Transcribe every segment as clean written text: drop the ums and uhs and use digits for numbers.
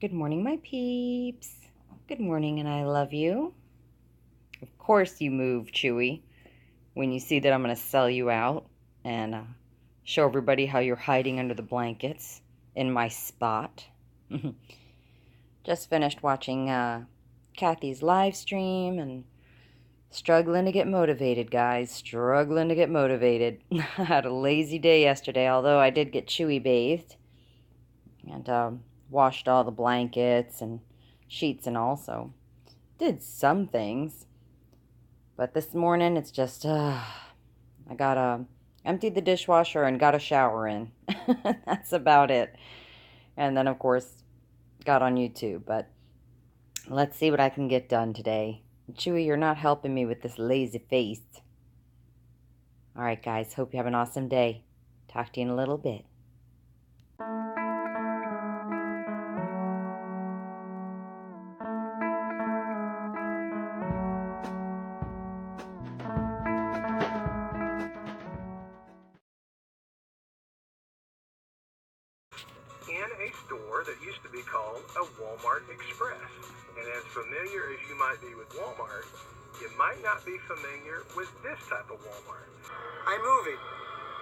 Good morning, my peeps. Good morning, and I love you. Of course you move, Chewy, when you see that I'm going to sell you out and show everybody how you're hiding under the blankets in my spot. Just finished watching Kathy's live stream and struggling to get motivated, guys. Struggling to get motivated. I had a lazy day yesterday, although I did get Chewy bathed and washed all the blankets and sheets and all, so did some things. But this morning it's just I gotta emptied the dishwasher and got a shower in. That's about it. And then of course got on YouTube. But let's see what I can get done today. Chewy, you're not helping me with this lazy face. Alright guys, hope you have an awesome day. Talk to you in a little bit. In a store that used to be called a Walmart Express. And as familiar as you might be with Walmart, you might not be familiar with this type of Walmart. I'm moving.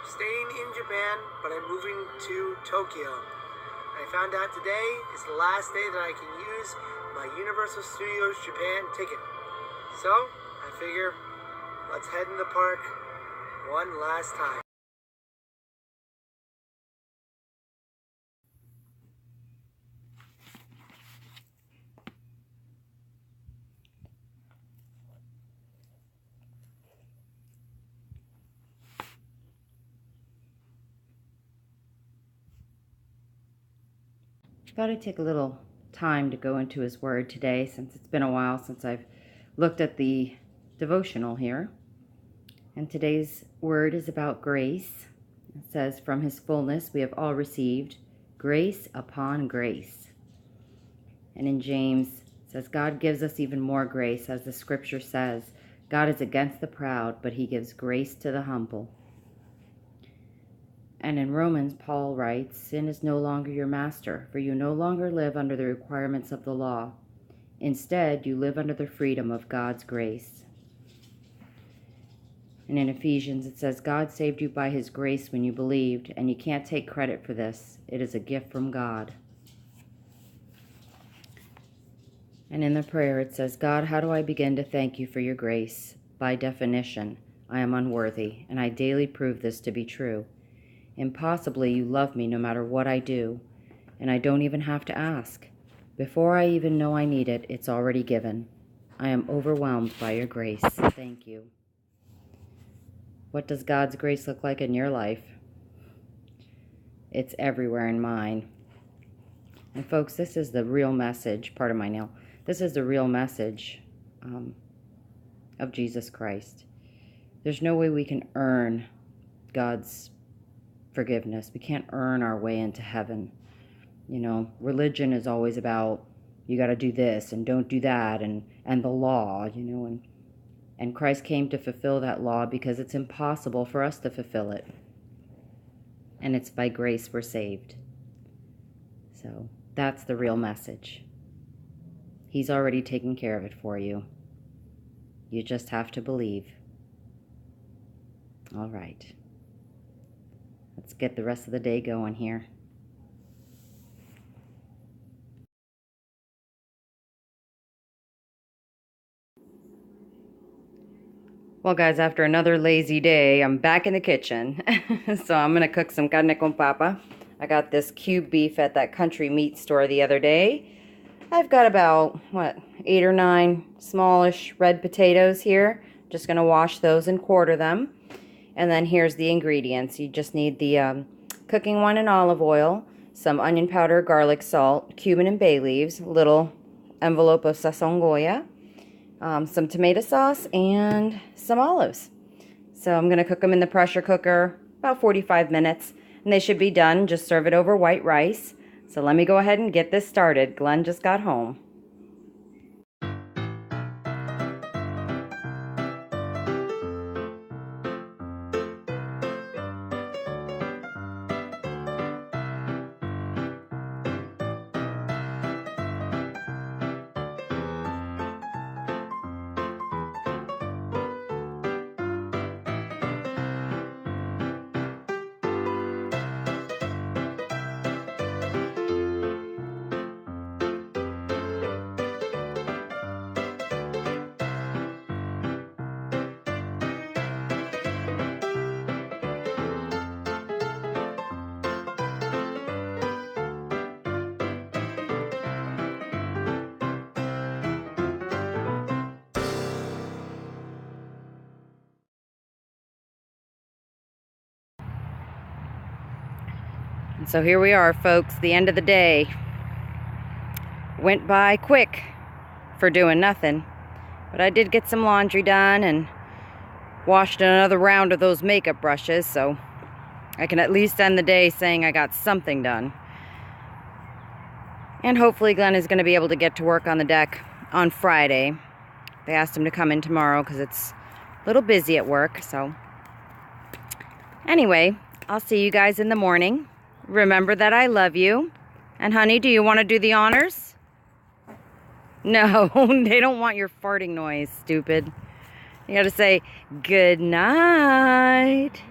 Staying in Japan, but I'm moving to Tokyo. I found out today is the last day that I can use my Universal Studios Japan ticket. So, I figure, let's head in the park one last time. Thought I'd take a little time to go into his word today, since it's been a while since I've looked at the devotional here. And today's word is about grace. It says, from his fullness we have all received grace upon grace. And in James it says, God gives us even more grace, as the scripture says, God is against the proud, but he gives grace to the humble. And in Romans, Paul writes, sin is no longer your master, for you no longer live under the requirements of the law. Instead, you live under the freedom of God's grace. And in Ephesians, it says, God saved you by his grace when you believed, and you can't take credit for this. It is a gift from God. And in the prayer, it says, God, how do I begin to thank you for your grace? By definition, I am unworthy, and I daily prove this to be true. Impossibly, you love me no matter what I do, and I don't even have to ask. Before I even know I need it, it's already given. I am overwhelmed by your grace. Thank you. What does God's grace look like in your life? It's everywhere in mine. And folks, this is the real message, pardon my nail, this is the real message of Jesus Christ. There's no way we can earn God's forgiveness. We can't earn our way into heaven. You know, religion is always about, you got to do this and don't do that, and the law, you know, and Christ came to fulfill that law because it's impossible for us to fulfill it. And it's by grace we're saved. So that's the real message. He's already taken care of it for you. You just have to believe. All right. Let's get the rest of the day going here. Well, guys, after another lazy day, I'm back in the kitchen. So I'm going to cook some carne con papa. I got this cube beef at that country meat store the other day. I've got about, 8 or 9 smallish red potatoes here. Just going to wash those and quarter them. And then here's the ingredients. You just need the cooking wine and olive oil, some onion powder, garlic, salt, cumin and bay leaves, a little envelope of sazon Goya, some tomato sauce, and some olives. So I'm going to cook them in the pressure cooker about 45 minutes, and they should be done. Just serve it over white rice. So let me go ahead and get this started. Glenn just got home. And so here we are, folks, the end of the day. Went by quick for doing nothing. But I did get some laundry done and washed another round of those makeup brushes, so I can at least end the day saying I got something done. And hopefully Glenn is going to be able to get to work on the deck on Friday. They asked him to come in tomorrow because it's a little busy at work, so anyway, I'll see you guys in the morning. Remember that I love you. And honey, do you want to do the honors? No, they don't want your farting noise, stupid. You gotta say, good night.